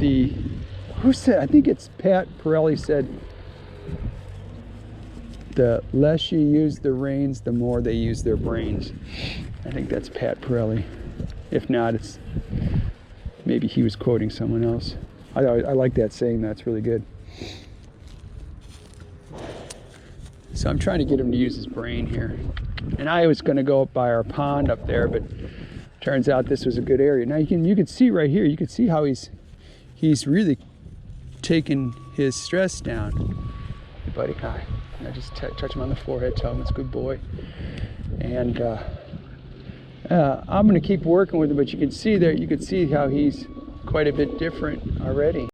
who said, I think it's Pat Parelli said, the less you use the reins, the more they use their brains. I think that's Pat Parelli. If not, it's maybe he was quoting someone else. I like that saying. That's really good. So I'm trying to get him to use his brain here. And I was going to go up by our pond up there, but turns out this was a good area. Now you can see right here. You can see how he's really taking his stress down. Hey, buddy, hi. I just touch him on the forehead, tell him it's a good boy. And I'm going to keep working with him, but you can see how he's quite a bit different already.